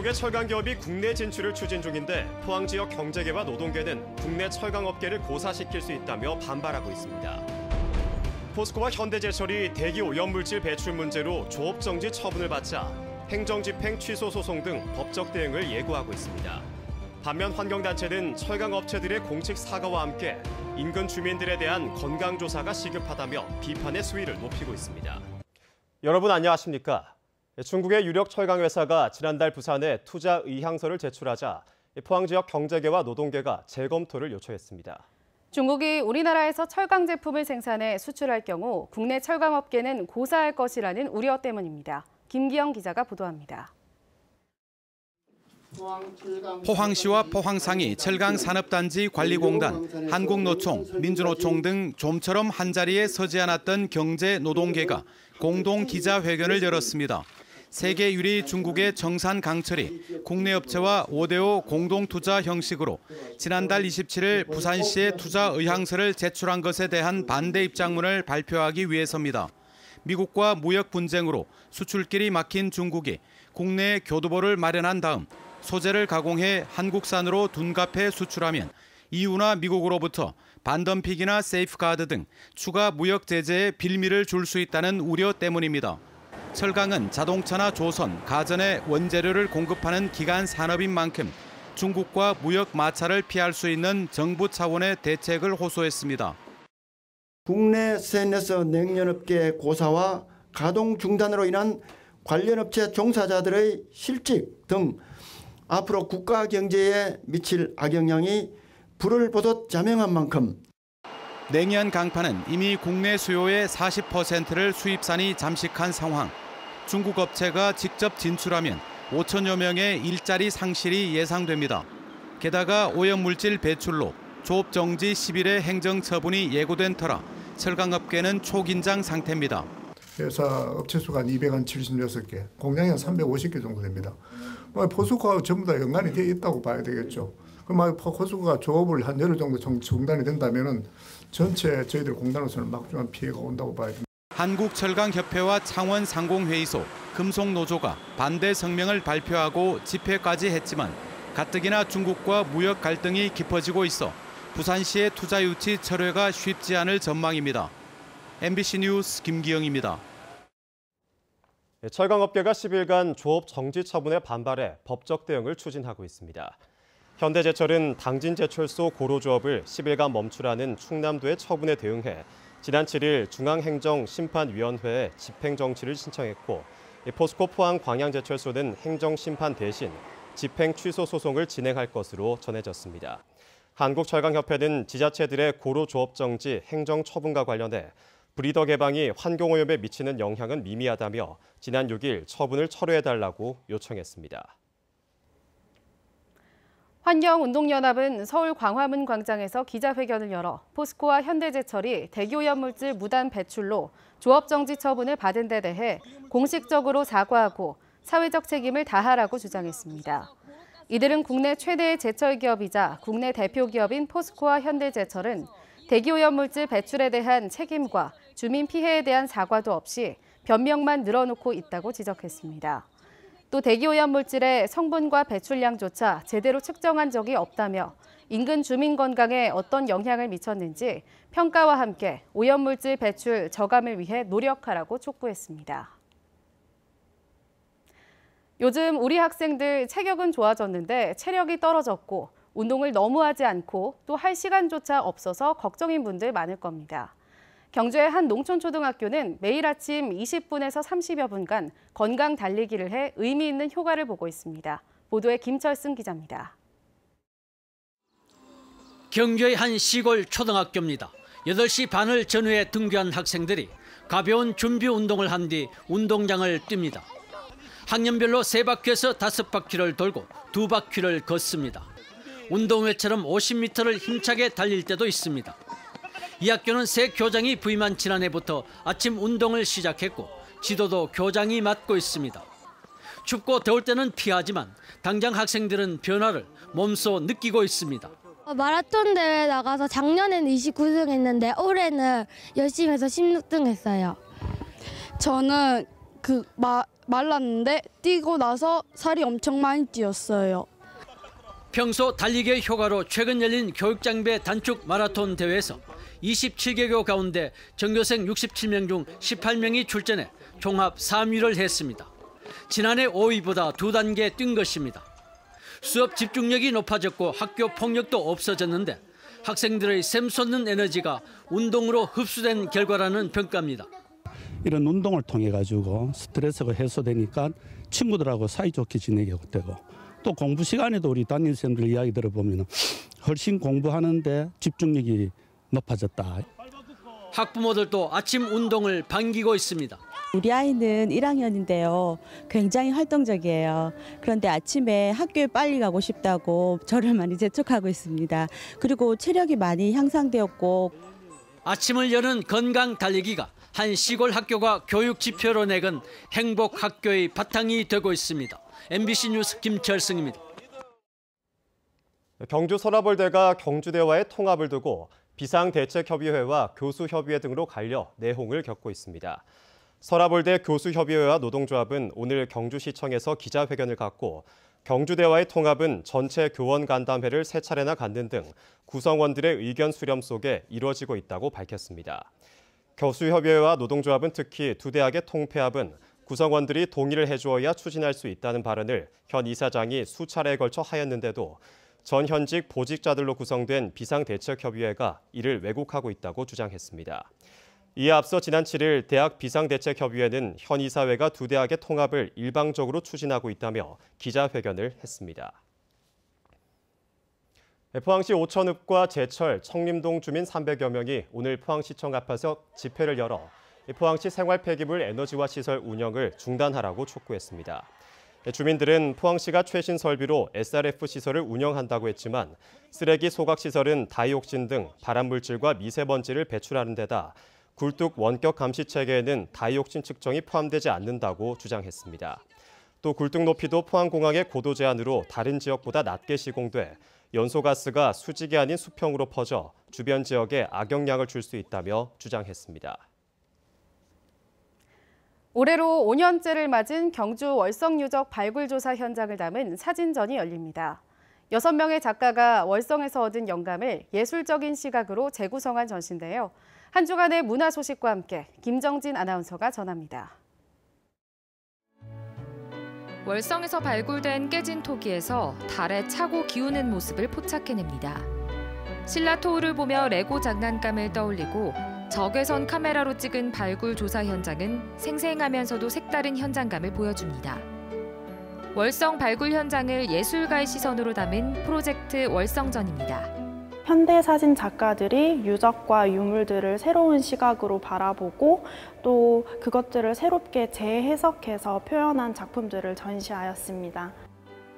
중국의 철강 기업이 국내 진출을 추진 중인데 포항 지역 경제계와 노동계는 국내 철강업계를 고사시킬 수 있다며 반발하고 있습니다. 포스코와 현대제철이 대기 오염물질 배출 문제로 조업 정지 처분을 받자 행정집행 취소 소송 등 법적 대응을 예고하고 있습니다. 반면 환경단체는 철강업체들의 공식 사과와 함께 인근 주민들에 대한 건강조사가 시급하다며 비판의 수위를 높이고 있습니다. 여러분 안녕하십니까? 중국의 유력 철강회사가 지난달 부산에 투자 의향서를 제출하자 포항 지역 경제계와 노동계가 재검토를 요청했습니다. 중국이 우리나라에서 철강 제품을 생산해 수출할 경우 국내 철강업계는 고사할 것이라는 우려 때문입니다. 김기영 기자가 보도합니다. 포항시와 포항상이 철강산업단지 관리공단, 한국노총, 민주노총 등 좀처럼 한자리에 서지 않았던 경제 노동계가 공동 기자회견을 열었습니다. 세계 유리 중국의 정산 강철이 국내 업체와 5대5 공동투자 형식으로 지난달 27일 부산시에 투자 의향서를 제출한 것에 대한 반대 입장문을 발표하기 위해서입니다. 미국과 무역 분쟁으로 수출길이 막힌 중국이 국내에 교두보를 마련한 다음 소재를 가공해 한국산으로 둔갑해 수출하면 EU나 미국으로부터 반덤픽이나 세이프가드 등 추가 무역 제재에 빌미를 줄 수 있다는 우려 때문입니다. 철강은 자동차나 조선, 가전의 원재료를 공급하는 기간 산업인 만큼 중국과 무역 마찰을 피할 수 있는 정부 차원의 대책을 호소했습니다. 국내 스테인리스 냉연업계 고사와 가동 중단으로 인한 관련 업체 종사자들의 실직 등 앞으로 국가 경제에 미칠 악영향이 불을 보듯 자명한 만큼 냉연 강판은 이미 국내 수요의 40%를 수입산이 잠식한 상황. 중국 업체가 직접 진출하면 5천여 명의 일자리 상실이 예상됩니다. 게다가 오염물질 배출로 조업 정지 10일의 행정처분이 예고된 터라 철강업계는 초긴장 상태입니다. 회사 업체 수가 한 276개, 공장이 한 350개 정도 됩니다. 포스코가 전부 다 연관이 되어 있다고 봐야 되겠죠. 그럼 포스코가 조업을 한 열흘 정도 중단이 된다면은 전체 저희들 공단으로서는 막중한 피해가 온다고 봐야 됩니다. 한국철강협회와 창원상공회의소, 금속노조가 반대 성명을 발표하고 집회까지 했지만 가뜩이나 중국과 무역 갈등이 깊어지고 있어 부산시의 투자 유치 철회가 쉽지 않을 전망입니다. MBC 뉴스 김기영입니다. 철강업계가 10일간 조업 정지 처분에 반발해 법적 대응을 추진하고 있습니다. 현대제철은 당진제철소 고로조업을 10일간 멈추라는 충남도의 처분에 대응해 지난 7일 중앙행정심판위원회에 집행정지를 신청했고 포스코 포항 광양제철소는 행정심판 대신 집행 취소 소송을 진행할 것으로 전해졌습니다. 한국철강협회는 지자체들의 고로조업 정지 행정처분과 관련해 브리더 개방이 환경오염에 미치는 영향은 미미하다며 지난 6일 처분을 철회해달라고 요청했습니다. 환경운동연합은 서울 광화문 광장에서 기자회견을 열어 포스코와 현대제철이 대기오염물질 무단 배출로 조업정지 처분을 받은 데 대해 공식적으로 사과하고 사회적 책임을 다하라고 주장했습니다. 이들은 국내 최대의 제철 기업이자 국내 대표 기업인 포스코와 현대제철은 대기오염물질 배출에 대한 책임과 주민 피해에 대한 사과도 없이 변명만 늘어놓고 있다고 지적했습니다. 또 대기오염물질의 성분과 배출량조차 제대로 측정한 적이 없다며 인근 주민 건강에 어떤 영향을 미쳤는지 평가와 함께 오염물질 배출 저감을 위해 노력하라고 촉구했습니다. 요즘 우리 학생들 체격은 좋아졌는데 체력이 떨어졌고 운동을 너무 하지 않고 또 할 시간조차 없어서 걱정인 분들 많을 겁니다. 경주의 한 농촌초등학교는 매일 아침 20분에서 30여 분간 건강 달리기를 해 의미 있는 효과를 보고 있습니다. 보도에 김철승 기자입니다. 경주의 한 시골 초등학교입니다. 8시 반을 전후해 등교한 학생들이 가벼운 준비 운동을 한 뒤 운동장을 뜁니다. 학년별로 3바퀴에서 5바퀴를 돌고 2바퀴를 걷습니다. 운동회처럼 50m를 힘차게 달릴 때도 있습니다. 이 학교는 새 교장이 부임한 지난해부터 아침 운동을 시작했고 지도도 교장이 맡고 있습니다. 춥고 더울 때는 피하지만 당장 학생들은 변화를 몸소 느끼고 있습니다. 마라톤 대회 나가서 작년에는 29등 했는데 올해는 열심히 해서 16등 했어요. 저는 말랐는데 뛰고 나서 살이 엄청 많이 찌었어요. 평소 달리기의 효과로 최근 열린 교육장배 단축 마라톤 대회에서 27개교 가운데 전교생 67명 중 18명이 출전해 종합 3위를 했습니다. 지난해 5위보다 2단계 뛴 것입니다. 수업 집중력이 높아졌고 학교 폭력도 없어졌는데 학생들의 샘솟는 에너지가 운동으로 흡수된 결과라는 평가입니다. 이런 운동을 통해 가지고 스트레스가 해소되니까 친구들하고 사이좋게 지내게 되고 또 공부 시간에도 우리 담임선생님들 이야기 들어보면 훨씬 공부하는데 집중력이 높아졌다. 학부모들도 아침 운동을 반기고 있습니다. 우리 아이는 1학년인데요. 굉장히 활동적이에요. 그런데 아침에 학교에 빨리 가고 싶다고 저를 많이 재촉하고 있습니다. 그리고 체력이 많이 향상되었고 아침을 여는 건강 달리기가 한 시골 학교가 교육 지표로 내건 행복 학교의 바탕이 되고 있습니다. MBC 뉴스 김철승입니다. 경주 서라벌대가 경주대와의 통합을 두고 비상대책협의회와 교수협의회 등으로 갈려 내홍을 겪고 있습니다. 서라벌대 교수협의회와 노동조합은 오늘 경주시청에서 기자회견을 갖고 경주대와의 통합은 전체 교원 간담회를 3차례나 갖는 등 구성원들의 의견 수렴 속에 이루어지고 있다고 밝혔습니다. 교수협의회와 노동조합은 특히 두 대학의 통폐합은 구성원들이 동의를 해주어야 추진할 수 있다는 발언을 현 이사장이 수차례에 걸쳐 하였는데도 전 현직 보직자들로 구성된 비상대책협의회가 이를 왜곡하고 있다고 주장했습니다. 이에 앞서 지난 7일 대학 비상대책협의회는 현 이사회가 두 대학의 통합을 일방적으로 추진하고 있다며 기자회견을 했습니다. 포항시 오천읍과 제철, 청림동 주민 300여 명이 오늘 포항시청 앞에서 집회를 열어 포항시 생활 폐기물 에너지화 시설 운영을 중단하라고 촉구했습니다. 주민들은 포항시가 최신 설비로 SRF 시설을 운영한다고 했지만 쓰레기 소각 시설은 다이옥신 등 발암물질과 미세먼지를 배출하는 데다 굴뚝 원격 감시 체계에는 다이옥신 측정이 포함되지 않는다고 주장했습니다. 또 굴뚝 높이도 포항공항의 고도 제한으로 다른 지역보다 낮게 시공돼 연소가스가 수직이 아닌 수평으로 퍼져 주변 지역에 악영향을 줄 수 있다며 주장했습니다. 올해로 5년째를 맞은 경주 월성 유적 발굴 조사 현장을 담은 사진전이 열립니다. 6명의 작가가 월성에서 얻은 영감을 예술적인 시각으로 재구성한 전시인데요. 한 주간의 문화 소식과 함께 김정진 아나운서가 전합니다. 월성에서 발굴된 깨진 토기에서 달에 차고 기우는 모습을 포착해냅니다. 신라토우를 보며 레고 장난감을 떠올리고 적외선 카메라로 찍은 발굴 조사 현장은 생생하면서도 색다른 현장감을 보여줍니다. 월성 발굴 현장을 예술가의 시선으로 담은 프로젝트 월성전입니다. 현대 사진 작가들이 유적과 유물들을 새로운 시각으로 바라보고 또 그것들을 새롭게 재해석해서 표현한 작품들을 전시하였습니다.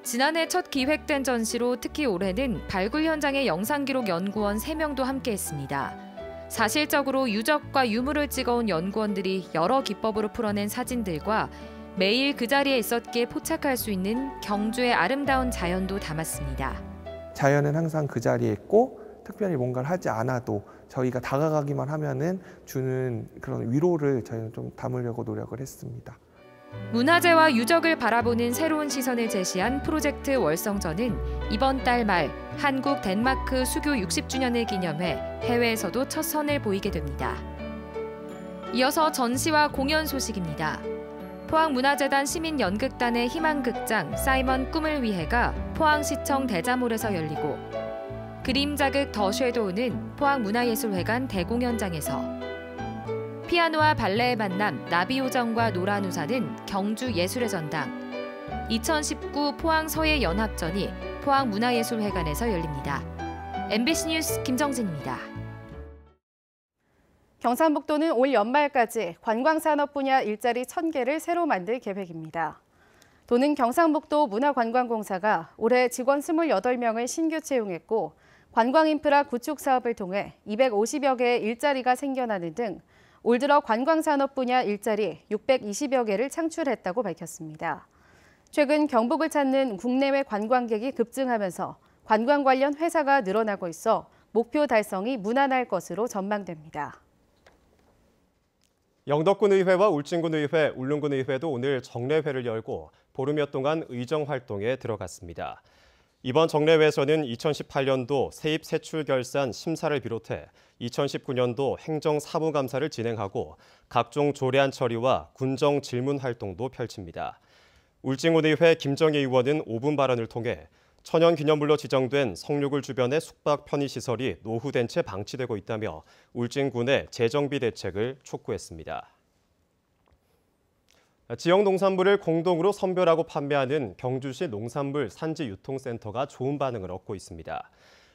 지난해 첫 기획된 전시로 특히 올해는 발굴 현장의 영상기록 연구원 3명도 함께했습니다. 사실적으로 유적과 유물을 찍어온 연구원들이 여러 기법으로 풀어낸 사진들과 매일 그 자리에 있었기에 포착할 수 있는 경주의 아름다운 자연도 담았습니다. 자연은 항상 그 자리에 있고 특별히 뭔가를 하지 않아도 저희가 다가가기만 하면은 주는 그런 위로를 저희는 좀 담으려고 노력을 했습니다. 문화재와 유적을 바라보는 새로운 시선을 제시한 프로젝트 월성전은 이번 달 말 한국 덴마크 수교 60주년을 기념해 해외에서도 첫 선을 보이게 됩니다. 이어서 전시와 공연 소식입니다. 포항문화재단 시민연극단의 희망극장 사이먼 꿈을 위해가 포항시청 대자몰에서 열리고 그림자극 더 섀도우는 포항문화예술회관 대공연장에서 피아노와 발레의 만남 나비요정과 노란우산은 경주예술의 전당 2019 포항서예연합전이 포항문화예술회관에서 열립니다. MBC 뉴스 김정진입니다. 경상북도는 올 연말까지 관광산업 분야 일자리 1,000개를 새로 만들 계획입니다. 도는 경상북도 문화관광공사가 올해 직원 28명을 신규 채용했고 관광인프라 구축 사업을 통해 250여 개의 일자리가 생겨나는 등 올 들어 관광산업 분야 일자리 620여 개를 창출했다고 밝혔습니다. 최근 경북을 찾는 국내외 관광객이 급증하면서 관광 관련 회사가 늘어나고 있어 목표 달성이 무난할 것으로 전망됩니다. 영덕군의회와 울진군의회, 울릉군의회도 오늘 정례회를 열고 보름여 동안 의정 활동에 들어갔습니다. 이번 정례회에서는 2018년도 세입 세출 결산 심사를 비롯해 2019년도 행정사무감사를 진행하고 각종 조례안 처리와 군정 질문 활동도 펼칩니다. 울진군의회 김정희 의원은 5분 발언을 통해 천연기념물로 지정된 성류굴 주변의 숙박 편의시설이 노후된 채 방치되고 있다며 울진군의 재정비 대책을 촉구했습니다. 지역 농산물을 공동으로 선별하고 판매하는 경주시 농산물 산지유통센터가 좋은 반응을 얻고 있습니다.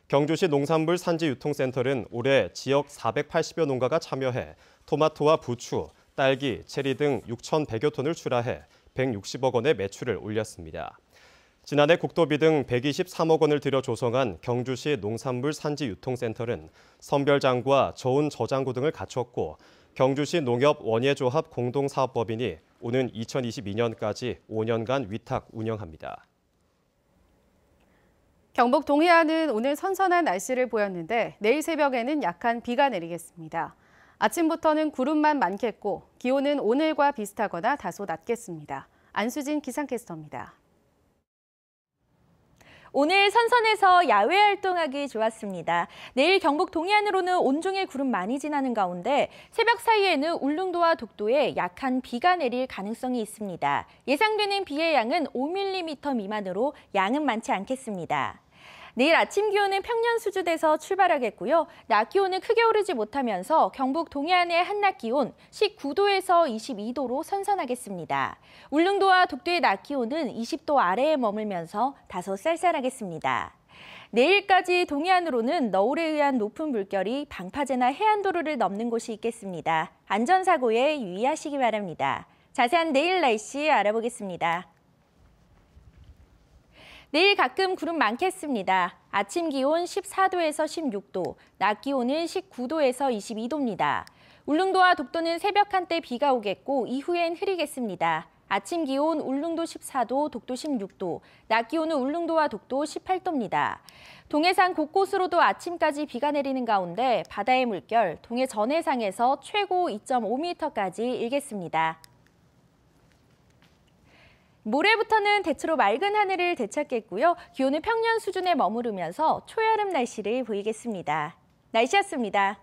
경주시 농산물 산지유통센터는 올해 지역 480여 농가가 참여해 토마토와 부추, 딸기, 체리 등 6,100여 톤을 출하해 160억 원의 매출을 올렸습니다. 지난해 국도비 등 123억 원을 들여 조성한 경주시 농산물 산지유통센터는 선별장과 저온 저장고 등을 갖췄고 경주시 농협 원예조합 공동사업법인이 오는 2022년까지 5년간 위탁 운영합니다. 경북 동해안은 오늘 선선한 날씨를 보였는데 내일 새벽에는 약한 비가 내리겠습니다. 아침부터는 구름만 많겠고 기온은 오늘과 비슷하거나 다소 낮겠습니다. 안수진 기상캐스터입니다. 오늘 선선해서 야외 활동하기 좋았습니다. 내일 경북 동해안으로는 온종일 구름 많이 지나는 가운데 새벽 사이에는 울릉도와 독도에 약한 비가 내릴 가능성이 있습니다. 예상되는 비의 양은 5mm 미만으로 양은 많지 않겠습니다. 내일 아침 기온은 평년 수준에서 출발하겠고요. 낮 기온은 크게 오르지 못하면서 경북 동해안의 한낮 기온 19도에서 22도로 선선하겠습니다. 울릉도와 독도의 낮 기온은 20도 아래에 머물면서 다소 쌀쌀하겠습니다. 내일까지 동해안으로는 너울에 의한 높은 물결이 방파제나 해안도로를 넘는 곳이 있겠습니다. 안전사고에 유의하시기 바랍니다. 자세한 내일 날씨 알아보겠습니다. 내일 가끔 구름 많겠습니다. 아침 기온 14도에서 16도, 낮 기온은 19도에서 22도입니다. 울릉도와 독도는 새벽 한때 비가 오겠고 이후엔 흐리겠습니다. 아침 기온 울릉도 14도, 독도 16도, 낮 기온은 울릉도와 독도 18도입니다. 동해상 곳곳으로도 아침까지 비가 내리는 가운데 바다의 물결 동해 전해상에서 최고 2.5m까지 일겠습니다. 모레부터는 대체로 맑은 하늘을 되찾겠고요. 기온은 평년 수준에 머무르면서 초여름 날씨를 보이겠습니다. 날씨였습니다.